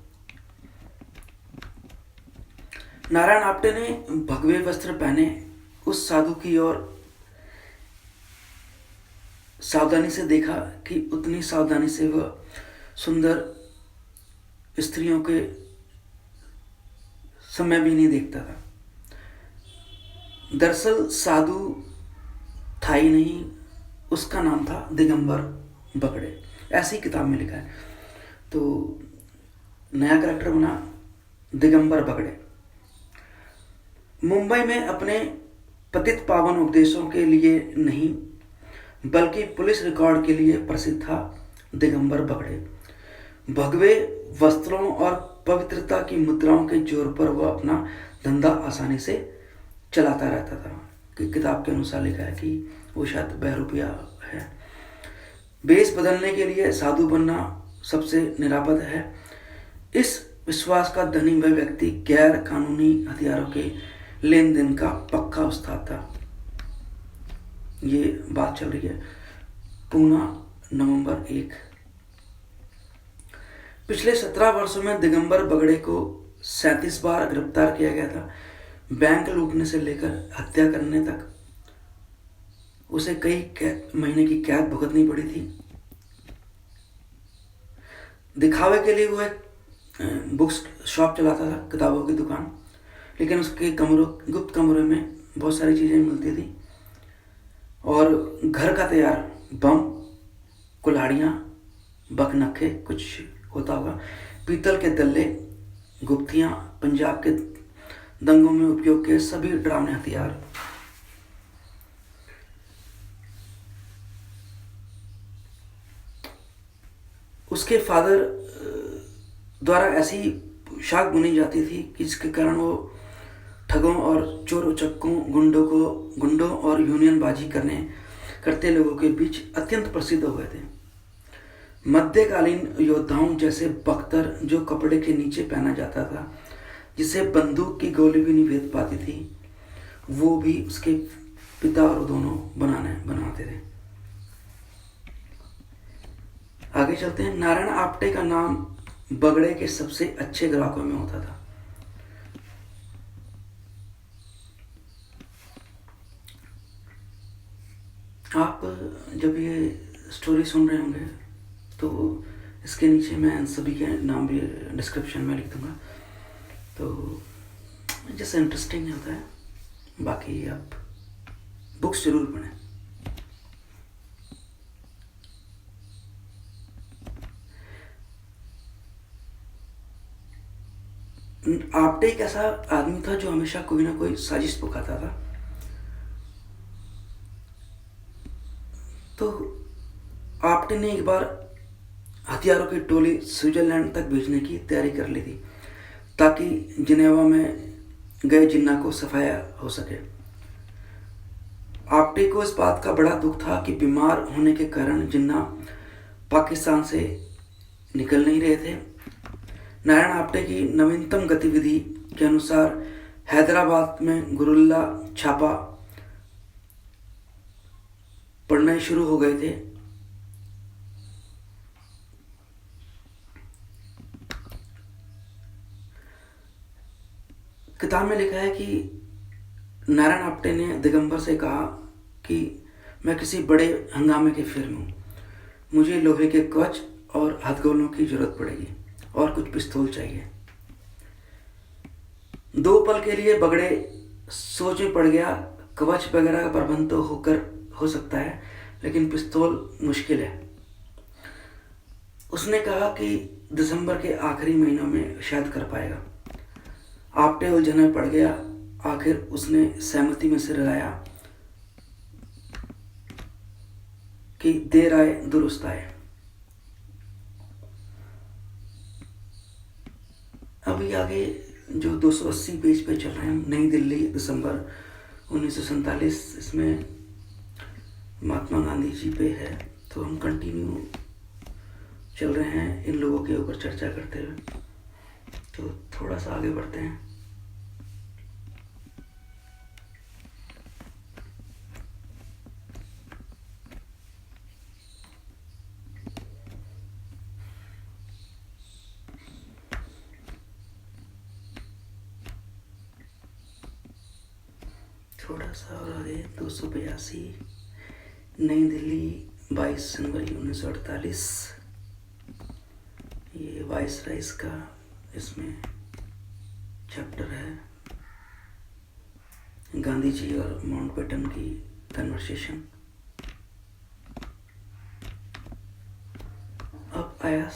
नारायण आप्टे ने भगवे वस्त्र पहने उस साधु की ओर सावधानी से देखा कि उतनी सावधानी से वह सुंदर स्त्रियों के समय भी नहीं देखता था। दरअसल साधु था ही नहीं, उसका नाम था दिगंबर बगड़े, ऐसी किताब में लिखा है। तो नया कैरेक्टर बना दिगंबर बगड़े। मुंबई में अपने पतित पावन उपदेशों के लिए नहीं बल्कि पुलिस रिकॉर्ड के लिए प्रसिद्ध था दिगंबर बगड़े। भगवे वस्त्रों और पवित्रता की मुद्राओं के जोर पर वह अपना धंधा आसानी से चलाता रहता था। कि किताब के अनुसार लिखा है कि वो शायद बहरूपिया है। वेश बदलने के लिए साधु बनना सबसे निरापद है, इस विश्वास का धनी वह व्यक्ति गैर कानूनी हथियारों के लेन देन का पक्का उस्ताद था। ये बात चल रही है पूना नवंबर 1। पिछले 17 वर्षों में दिगंबर बगड़े को 37 बार गिरफ्तार किया गया था। बैंक लूटने से लेकर हत्या करने तक उसे कई महीने की कैद भुगतनी पड़ी थी। दिखावे के लिए वो एक बुक्स शॉप चलाता था, किताबों की दुकान, लेकिन उसके गुप्त कमरे में बहुत सारी चीज़ें मिलती थी और घर का तैयार बम, कुल्हाड़ियाँ, बकनखे कुछ होता होगा, पीतल के दल्ले, गुप्तियाँ, पंजाब के दंगों में उपयोग के सभी डरावने हथियार। उसके फादर द्वारा ऐसी शाख बुनी जाती थी कि जिसके कारण वो ठगों और चोर उचक्कों, गुंडों और यूनियनबाजी करते लोगों के बीच अत्यंत प्रसिद्ध हुए थे। मध्यकालीन योद्धाओं जैसे बख्तर, जो कपड़े के नीचे पहना जाता था, जिसे बंदूक की गोली भी नहीं भेद पाती थी, वो भी उसके पिता और दोनों बनाते थे। आगे चलते हैं। नारायण आप्टे का नाम बगड़े के सबसे अच्छे ग्राहकों में होता था। आप जब ये स्टोरी सुन रहे होंगे तो इसके नीचे मैं इन सभी के नाम भी डिस्क्रिप्शन में लिख दूंगा, तो जैसे इंटरेस्टिंग होता है। बाकी आप बुक्स जरूर पढ़ें। आप्टे एक ऐसा आदमी था जो हमेशा कोई ना कोई साजिश पुकारता था। तो आप्टे ने एक बार हथियारों की टोली स्विट्जरलैंड तक भेजने की तैयारी कर ली थी ताकि जिनेवा में गए जिन्ना को सफाया हो सके। आप्टे को इस बात का बड़ा दुख था कि बीमार होने के कारण जिन्ना पाकिस्तान से निकल नहीं रहे थे। नारायण आप्टे की नवीनतम गतिविधि के अनुसार हैदराबाद में गुरिल्ला छापा पड़ने शुरू हो गए थे। किताब में लिखा है कि नारायण आप्टे ने दिगंबर से कहा कि मैं किसी बड़े हंगामे के फेर में हूँ, मुझे लोहे के कवच और हथगोलों की जरूरत पड़ेगी और कुछ पिस्तौल चाहिए। 2 पल के लिए बगड़े सोच में पड़ गया। कवच वगैरह का प्रबंध तो हो सकता है, लेकिन पिस्तौल मुश्किल है। उसने कहा कि दिसंबर के आखिरी महीनों में शायद कर पाएगा। आप्टे उलझन में पड़ गया। आखिर उसने सहमति में सिर हिलाया कि देर आए दुरुस्त आए। अभी आगे जो 280 पेज पे चल रहे हैं, नई दिल्ली दिसंबर 1947, इसमें महात्मा गांधी जी पे है, तो हम कंटिन्यू चल रहे हैं इन लोगों के ऊपर चर्चा करते हुए। तो थोड़ा सा आगे बढ़ते हैं। थोड़ा सा और आगे 282, नई दिल्ली 22 जनवरी 1948। ये वाइस राइस का इसमें चैप्टर है। गांधी जी और माउंटबेटन की कन्वर्सेशन। अब आया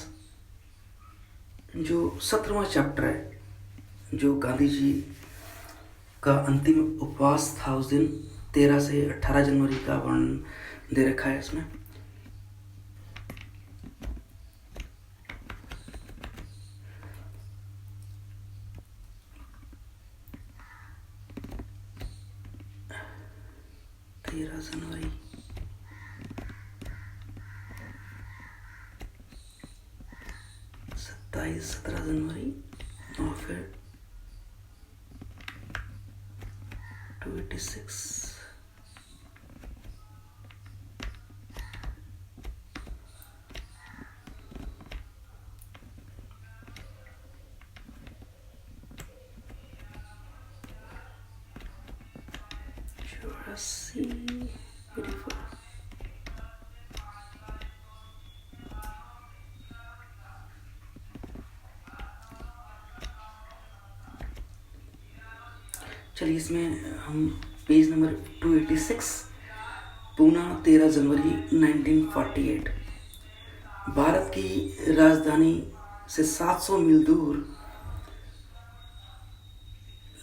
जो 17वां चैप्टर है, जो गांधी जी का अंतिम उपवास था उस दिन 13 से 18 जनवरी का वर्णन दे रखा है इसमें। जनवरी 17 जनवरी और फिर 286। चलिए इसमें हम पेज नंबर 286, पूना 13 जनवरी 1948। भारत की राजधानी से 700 मील दूर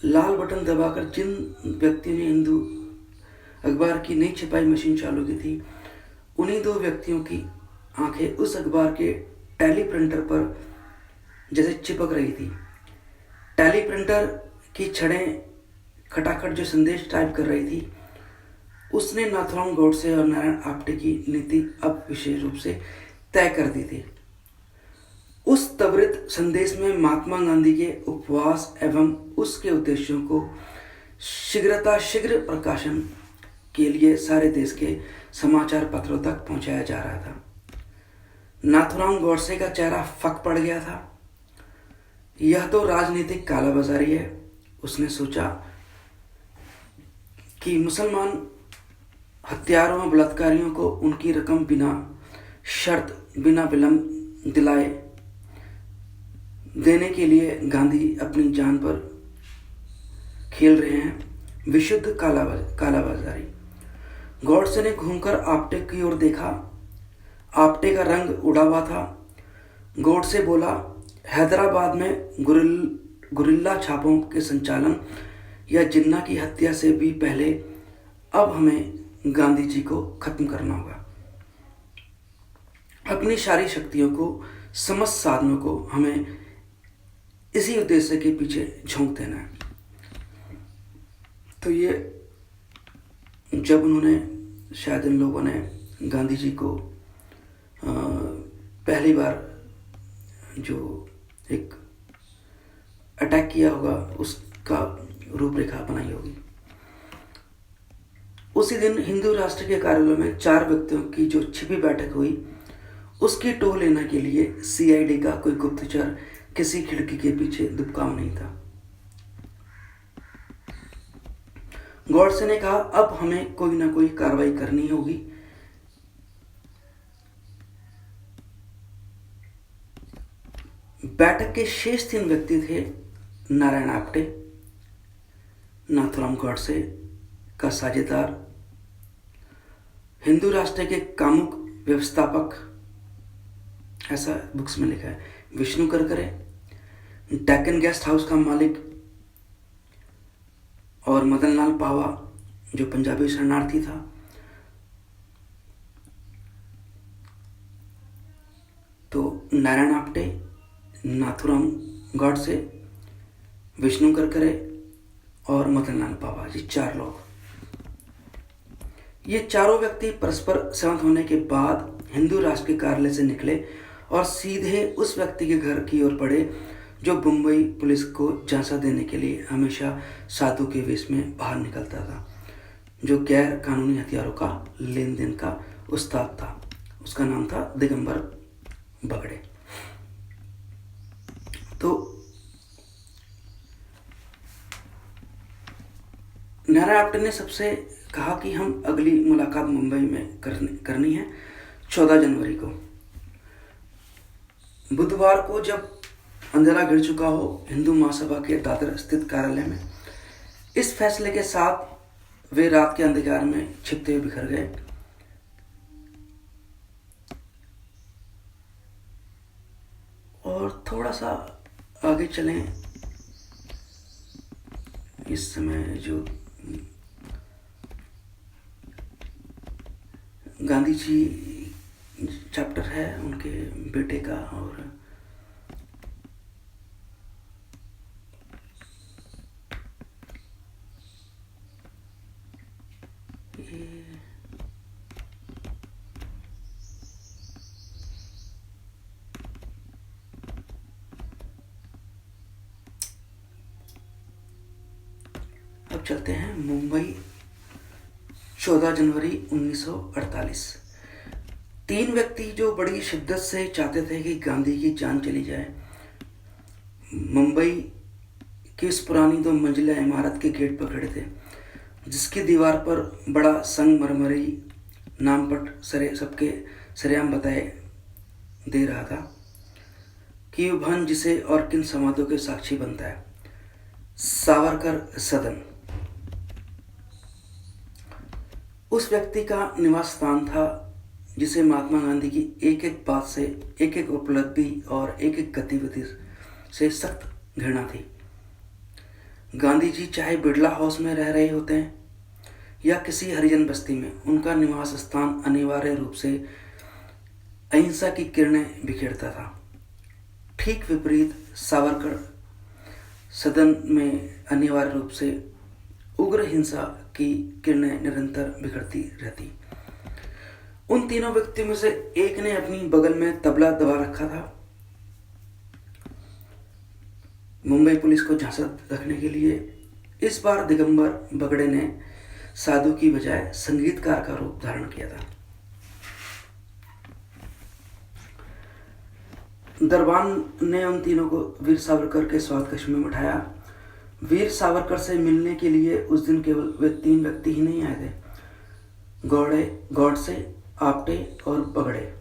लाल बटन दबाकर जिन व्यक्तियों ने हिंदू अखबार की नई छपाई मशीन चालू की थी, उन्हीं दो व्यक्तियों की आंखें उस अखबार के टैली प्रिंटर पर जैसे चिपक रही थी। टैली प्रिंटर की छड़ें खटाखट जो संदेश टाइप कर रही थी, उसने नाथुराम गोडसे और नारायण आप्टे की नीति अब विशेष रूप से तय कर दी थी। उस त्वरित संदेश में महात्मा गांधी के उपवास एवं उसके उद्देश्यों को शीघ्र प्रकाशन के लिए सारे देश के समाचार पत्रों तक पहुंचाया जा रहा था। नाथुराम गोडसे का चेहरा फक पड़ गया था। यह तो राजनीतिक कालाबाजारी है। उसने सोचा कि मुसलमान हत्यारों और बलात्कारियों को उनकी रकम बिना शर्त बिना विलंब दिलाए देने के लिए गांधी अपनी जान पर खेल रहे हैं। विशुद्ध कालाबाजारी। गोडसे ने घूमकर आप्टे की ओर देखा। आप्टे का रंग उड़ा हुआ था। गोडसे बोला, हैदराबाद में गुरिल्ला छापों के संचालन या जिन्ना की हत्या से भी पहले अब हमें गांधी जी को खत्म करना होगा। अपनी सारी शक्तियों को, समस्त साधनों को हमें इसी उद्देश्य के पीछे झोंक देना है। तो ये जब उन्होंने, शायद इन लोगों ने गांधी जी को पहली बार जो एक अटैक किया होगा, उसका रूपरेखा बनाई होगी। उसी दिन हिंदू राष्ट्र के कार्यालय में 4 व्यक्तियों की जो छिपी बैठक हुई, उसकी टोह लेने के लिए सीआईडी का कोई गुप्तचर किसी खिड़की के पीछे दुबकाम नहीं था। गोडसे ने कहा, अब हमें कोई ना कोई कार्रवाई करनी होगी। बैठक के शेष 3 व्यक्ति थे नारायण आप्टे, नाथुराम गोडसे का साझेदार, हिंदू राष्ट्र के कामुक व्यवस्थापक, ऐसा बुक्स में लिखा है, विष्णु करकरे, डेक्कन गेस्ट हाउस का मालिक और मदन लाल पावा जो पंजाबी शरणार्थी था। तो नारायण आप्टे, नाथुराम गोडसे, विष्णु करकरे और मदन लाल पावा, ये 4 लोग। ये चारों व्यक्ति परस्पर सहमत होने के बाद हिंदू राष्ट्र के कार्यालय से निकले और सीधे उस व्यक्ति के घर की ओर बढ़े जो मुंबई पुलिस को झांसा देने के लिए हमेशा साधु के वेश में बाहर निकलता था, जो गैर कानूनी हथियारों का लेन देन का उस्ताद था। उसका नाम था दिगंबर बगड़े। तो नारायण आप्टे ने सबसे कहा कि हम अगली मुलाकात मुंबई में करनी है 14 जनवरी को। बुधवार को जब अंधेरा गिर चुका हो, हिंदू महासभा के दादर स्थित कार्यालय में इस फैसले के साथ वे रात के अंधकार में छिपते हुए बिखर गए। और थोड़ा सा आगे चलें, इस समय जो गांधी जी चैप्टर है उनके बेटे का, और अब चलते हैं मुंबई 14 जनवरी 1948। 3 व्यक्ति जो बड़ी शिद्दत से चाहते थे कि गांधी की जान चली जाए, मुंबई की इस पुरानी 2 मंजिला इमारत के गेट पर खड़े थे, जिसकी दीवार पर बड़ा संगमरमरी नामपट सबके सरेआम बताए दे रहा था कि वह भवन जिसे और किन संवादों के साक्षी बनता है। सावरकर सदन उस व्यक्ति का निवास स्थान था जिसे महात्मा गांधी की एक एक बात से, एक एक उपलब्धि और एक एक गतिविधि से सख्त घृणा थी। गांधी जी चाहे बिड़ला हाउस में रह रहे होते हैं या किसी हरिजन बस्ती में, उनका निवास स्थान अनिवार्य रूप से अहिंसा की किरणें बिखेरता था। ठीक विपरीत सावरकर सदन में अनिवार्य रूप से उग्र हिंसा की किरणें निरंतर बिखरती रहती। उन तीनों व्यक्तियों में से एक ने अपनी बगल में तबला दबा रखा था, मुंबई पुलिस को झांसा रखने के लिए। इस बार दिगंबर बगड़े ने साधु की बजाय संगीतकार का रूप धारण किया था। दरबान ने उन तीनों को वीर सावरकर के स्वागत कक्ष में बिठाया। वीर सावरकर से मिलने के लिए उस दिन केवल वे 3 व्यक्ति ही नहीं आए थे, गौडसे, आपटे और बगड़े।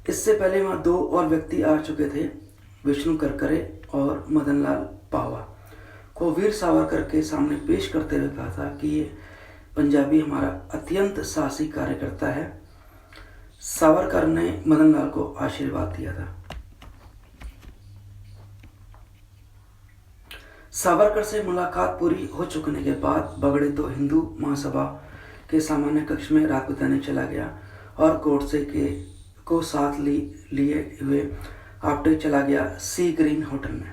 इससे पहले वहां 2 और व्यक्ति आ चुके थे। विष्णु करकरे और मदनलाल पावा को वीर सावरकर के सामने पेश करते हुए कहा था कि ये पंजाबी हमारा अत्यंत साहसी कार्यकर्ता है। सावरकर ने मदनलाल को आशीर्वाद दिया था। सावरकर से मुलाकात पूरी हो चुकने के बाद बगड़े तो हिंदू महासभा के सामान्य कक्ष में रात बिताने चला गया और गोडसे को साथ लिए हुए आपटे चला गया सी ग्रीन होटल में।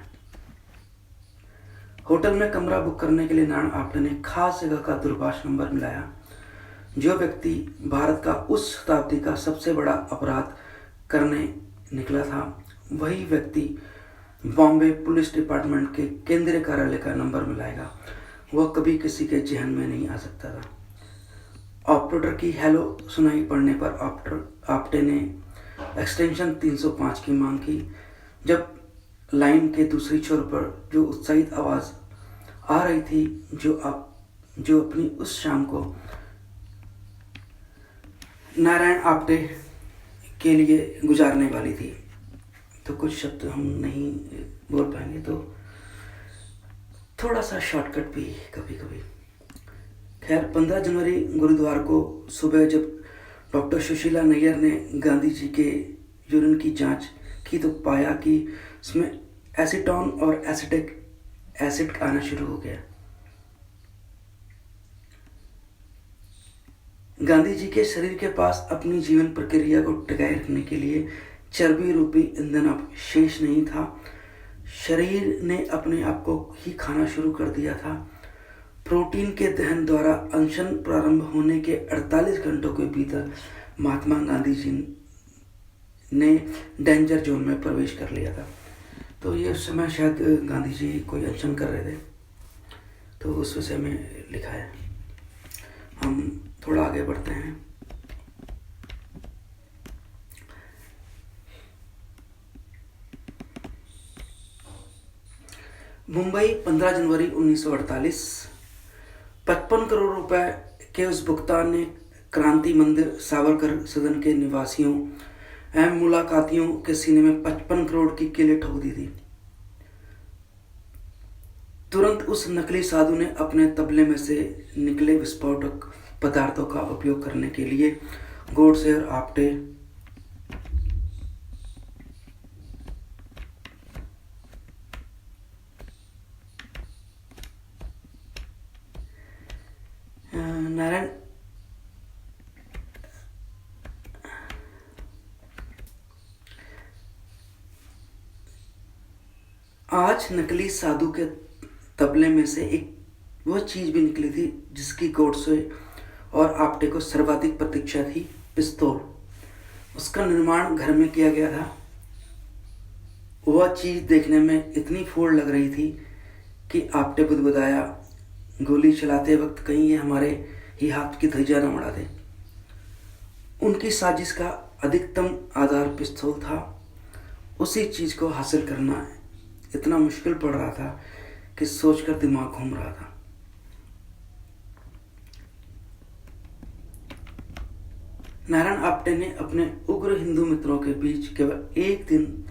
होटल में कमरा बुक करने के लिए नारायण आपटे ने खास जगह का दूरभाष नंबर मिलाया। जो व्यक्ति भारत का उस शताब्दी का सबसे बड़ा अपराध करने निकला था, वही व्यक्ति बॉम्बे पुलिस डिपार्टमेंट के केंद्रीय कार्यालय का नंबर मिलाएगा। वह कभी किसी के जहन में नहीं आ सकता था। ऑपरेटर की हेलो सुनाई पड़ने पर आपटे ने एक्सटेंशन 305 की मांग की। जब लाइन के दूसरी छोर पर जो उत्साहित आवाज आ रही थी, जो अपनी उस शाम को नारायण आपटे के लिए गुजारने वाली थी, तो कुछ शब्द हम नहीं बोल पाएंगे, तो थोड़ा सा शॉर्टकट भी कभी कभी। खैर, 15 जनवरी गुरुद्वार को सुबह जब डॉक्टर सुशीला नैयर ने गांधी जी के यूरिन की जांच की तो पाया कि उसमें एसीटोन और एसिटिक एसिड आना शुरू हो गया। गांधी जी के शरीर के पास अपनी जीवन प्रक्रिया को टिकाए रखने के लिए चर्बी रूपी ईंधन अब शेष नहीं था। शरीर ने अपने आप को ही खाना शुरू कर दिया था। प्रोटीन के दहन द्वारा अनशन प्रारंभ होने के 48 घंटों के भीतर महात्मा गांधी जी ने डेंजर जोन में प्रवेश कर लिया था। तो ये उस समय शायद गांधी जी कोई अनशन कर रहे थे, तो उस विषय में लिखा है। हम थोड़ा आगे बढ़ते हैं। मुंबई 15 जनवरी 1948। 55 करोड़ रुपए के उस भुगतान ने क्रांति मंदिर सावरकर सदन के निवासियों एवं मुलाकातियों के सीने में 55 करोड़ की किले ठोक दी थी। तुरंत उस नकली साधु ने अपने तबले में से निकले विस्फोटक पदार्थों का उपयोग करने के लिए गोडसे और आप्टे नारायण आज नकली साधु के तबले में से एक वह चीज भी निकली थी जिसकी गोडसे और आप्टे को सर्वाधिक प्रतीक्षा थी, पिस्तौल। उसका निर्माण घर में किया गया था। वह चीज देखने में इतनी फोड़ लग रही थी कि आप्टे बुदबुदाया, गोली चलाते वक्त कहीं ये हमारे ही हाथ की धज्जियां न उड़ा दे। उनकी साजिश का अधिकतम आधार पिस्तौल था। उसी चीज को हासिल करना इतना मुश्किल पड़ रहा था कि सोचकर दिमाग घूम रहा था। नारायण आप्टे ने अपने उग्र हिंदू मित्रों के बीच केवल एक दिन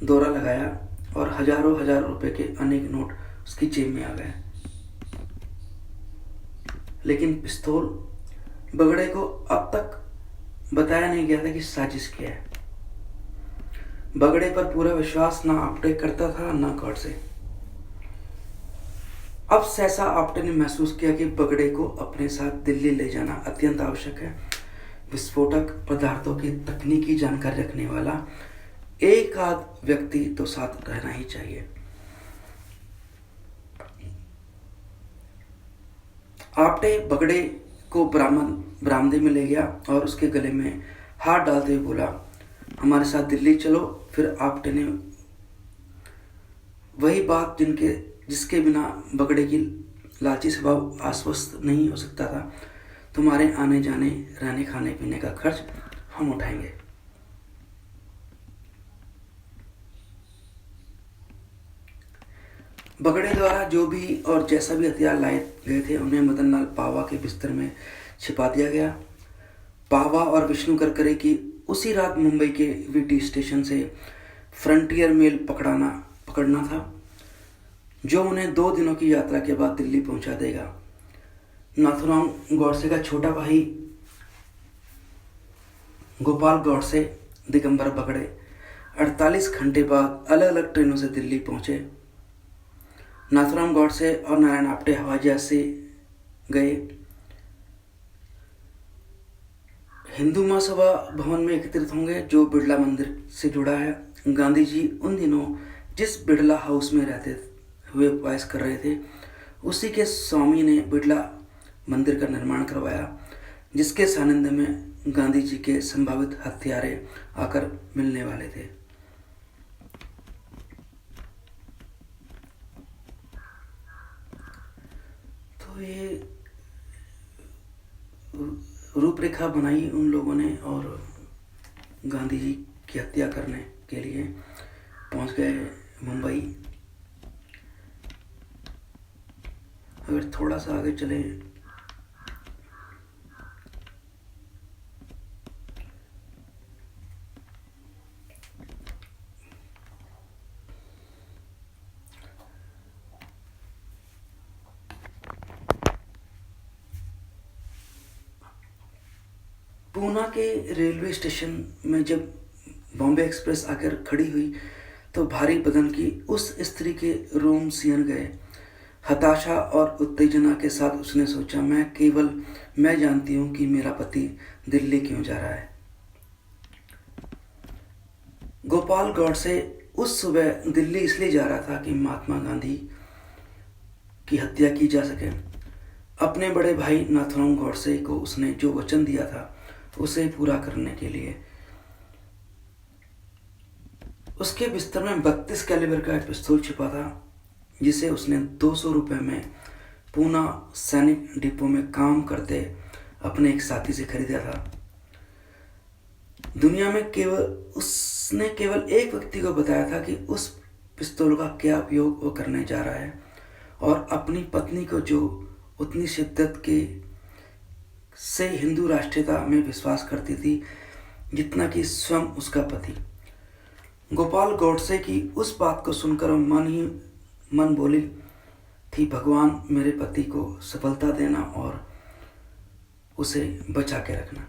दौरा लगाया और हजारों हजार रुपए के अनेक नोट उसकी जेब में आ गए। लेकिन पिस्तौल बगड़े को अब तक बताया नहीं गया था कि साजिश क्या है। बगड़े पर पूरा विश्वास ना आप्टे करता था ना गोडसे। अब सहसा आप्टे ने महसूस किया कि बगड़े को अपने साथ दिल्ली ले जाना अत्यंत आवश्यक है। विस्फोटक पदार्थों की तकनीकी जानकारी रखने वाला एक आध व्यक्ति तो साथ रहना ही चाहिए। आप्टे बगड़े को बरामदे में ले गया और उसके गले में हाथ डालते हुए बोला, हमारे साथ दिल्ली चलो। फिर आप्टे ने वही बात जिसके बिना बगड़े की लालची स्वभाव आश्वस्त नहीं हो सकता था, तुम्हारे आने जाने रहने खाने पीने का खर्च हम उठाएंगे। बगड़े द्वारा जो भी और जैसा भी हथियार लाए गए थे उन्हें मदन लाल पावा के बिस्तर में छिपा दिया गया। पावा और विष्णु करकरे की उसी रात मुंबई के वीटी स्टेशन से फ्रंटियर मेल पकड़ना था, जो उन्हें 2 दिनों की यात्रा के बाद दिल्ली पहुंचा देगा। नाथुराम गोडसे का छोटा भाई गोपाल गोडसे, दिगंबर बगड़े 48 घंटे बाद अलग अलग ट्रेनों से दिल्ली पहुंचे। नाथुराम गोडसे और नारायण आप्टे हवाई जहाज से गए। हिंदू महासभा भवन में एकत्रित होंगे, जो बिड़ला मंदिर से जुड़ा है। गांधी जी उन दिनों जिस बिड़ला हाउस में रहते हुए उपवास कर रहे थे, उसी के स्वामी ने बिड़ला मंदिर का निर्माण करवाया, जिसके सानिध्य में गांधी जी के संभावित हत्यारे आकर मिलने वाले थे। तो ये रूपरेखा बनाई उन लोगों ने और गांधी जी की हत्या करने के लिए पहुंच गए मुंबई। अगर थोड़ा सा आगे चले पूना के रेलवे स्टेशन में जब बॉम्बे एक्सप्रेस आकर खड़ी हुई तो भारी बदन की उस स्त्री के रोम सियन गए। हताशा और उत्तेजना के साथ उसने सोचा, मैं जानती हूं कि मेरा पति दिल्ली क्यों जा रहा है। गोपाल गोडसे उस सुबह दिल्ली इसलिए जा रहा था कि महात्मा गांधी की हत्या की जा सके। अपने बड़े भाई नाथुराम गोडसे को उसने जो वचन दिया था उसे पूरा करने के लिए। उसके बिस्तर में 32 कैलिबर का एक पिस्तौल छिपा था, जिसे उसने 200 रुपये में पूना सैनिक डिपो में काम करते अपने एक साथी से खरीदा था। दुनिया में उसने केवल एक व्यक्ति को बताया था कि उस पिस्तौल का क्या उपयोग वो करने जा रहा है, और अपनी पत्नी को जो उतनी शिद्दत के से हिंदू राष्ट्रीयता में विश्वास करती थी जितना कि स्वयं उसका पति। गोपाल गोडसे की उस बात को सुनकर मन बोली, कि भगवान मेरे पति को सफलता देना और उसे बचा के रखना।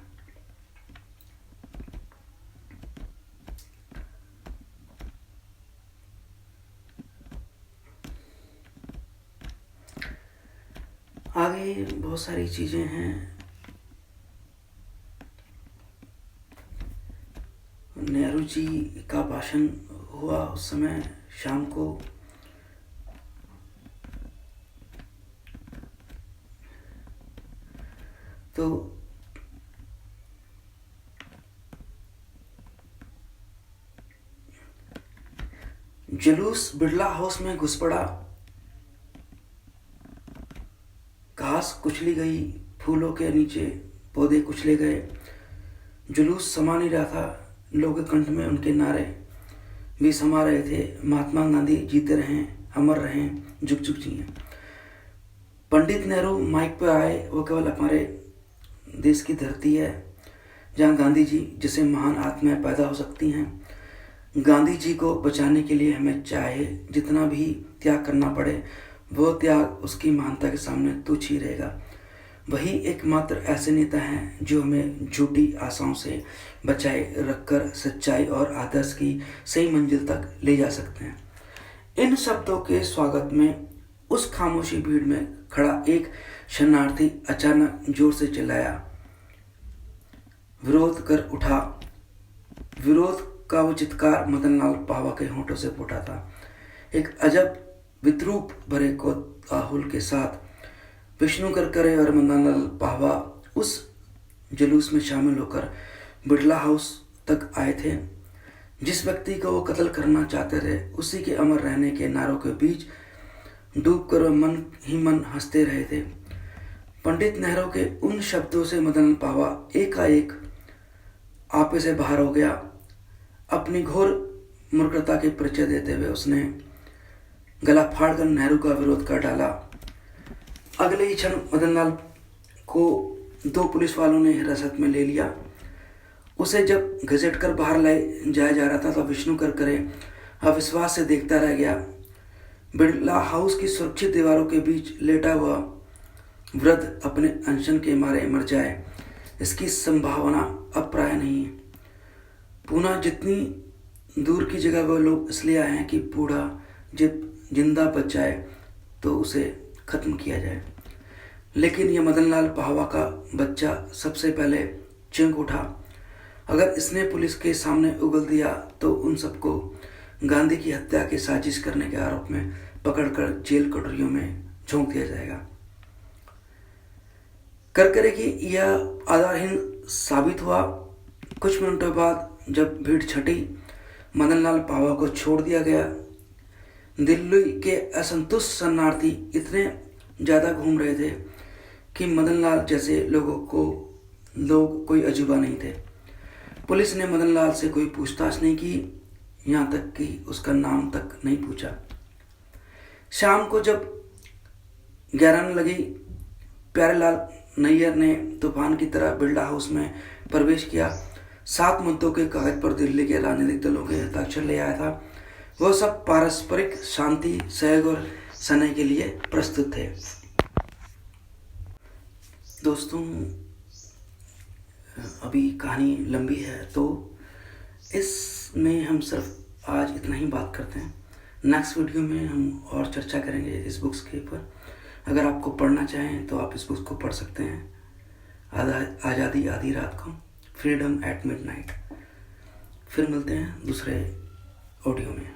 आगे बहुत सारी चीजें हैं। नेहरू जी का भाषण हुआ उस समय शाम को। तो जुलूस बिरला हाउस में घुस पड़ा। घास कुचली गई, फूलों के नीचे पौधे कुचले गए। जुलूस समा नहीं रहा था। लोगों के कंठ में उनके नारे भी समा रहे थे। महात्मा गांधी जीते रहें, अमर रहें, जुग जुग जिए। पंडित नेहरू माइक पर आए। वो केवल हमारे देश की धरती है जहाँ गांधी जी जैसे महान आत्माएं पैदा हो सकती हैं। गांधी जी को बचाने के लिए हमें चाहे जितना भी त्याग करना पड़े, वो त्याग उसकी महानता के सामने तुच्छ ही रहेगा। वही एकमात्र ऐसे नेता हैं जो हमें झूठी आशाओं से बचाए रखकर सच्चाई और आदर्श की सही मंजिल तक ले जा सकते हैं। इन शब्दों के स्वागत में उस खामोशी भीड़ में खड़ा एक शरणार्थी अचानक जोर से चिल्लाया, विरोध कर उठा। विरोध का वो चित्कार मदनलाल पावा के होंठों से फूटा था। एक अजब विद्रूप भरे कोलाहल के साथ विष्णु करकरे और मदनलाल पावा उस जुलूस में शामिल होकर बिरला हाउस तक आए थे। जिस व्यक्ति को वो कत्ल करना चाहते थे, उसी के अमर रहने के नारों के बीच डूबकर मन ही मन हंसते रहे थे। पंडित नेहरू के उन शब्दों से मदनलाल पावा एकाएक आपे से बाहर हो गया। अपनी घोर मूर्खता के परिचय देते हुए उसने गला फाड़कर नेहरू का विरोध कर डाला। अगले ही क्षण मदनलाल को 2 पुलिस वालों ने हिरासत में ले लिया। उसे जब घसीट कर बाहर लाए जाया जा रहा था तो विष्णु करकरे अविश्वास से देखता रह गया। बिरला हाउस की सुरक्षित दीवारों के बीच लेटा हुआ वृद्ध अपने अनशन के मारे मर जाए, इसकी संभावना अब प्राय नहीं है। पूना जितनी दूर की जगह वह लोग इसलिए आए हैं कि बूढ़ा जब जिंदा बच जाए तो उसे खत्म किया जाए। लेकिन यह मदनलाल पावा का बच्चा सबसे पहले चौंक उठा। अगर इसने पुलिस के सामने उगल दिया तो उन सबको गांधी की हत्या की साजिश करने के आरोप में पकड़कर जेल कटोरियों में झोंक दिया जाएगा। करकरे की यह आधारहीन साबित हुआ। कुछ मिनटों बाद जब भीड़ छटी, मदनलाल पावा को छोड़ दिया गया। दिल्ली के असंतुष्ट शरणार्थी इतने ज़्यादा घूम रहे थे कि मदनलाल जैसे लोग कोई अजूबा नहीं थे। पुलिस ने मदनलाल से कोई पूछताछ नहीं की, यहाँ तक कि उसका नाम तक नहीं पूछा। शाम को जब 11 लगी, प्यारेलाल नैयर ने तूफान की तरह बिरला हाउस में प्रवेश किया। 7 मुद्दों के कागज पर दिल्ली के राजनीतिक दलों के हस्ताक्षर ले आया था। वो सब पारस्परिक शांति, सहयोग और सनई के लिए प्रस्तुत थे। दोस्तों, अभी कहानी लंबी है तो इसमें हम सिर्फ आज इतना ही बात करते हैं। नेक्स्ट वीडियो में हम और चर्चा करेंगे इस बुक्स के ऊपर। अगर आपको पढ़ना चाहें तो आप इस बुक्स को पढ़ सकते हैं। आज़ादी आधी रात को, फ्रीडम एट मिडनाइट। फिर मिलते हैं दूसरे ऑडियो में।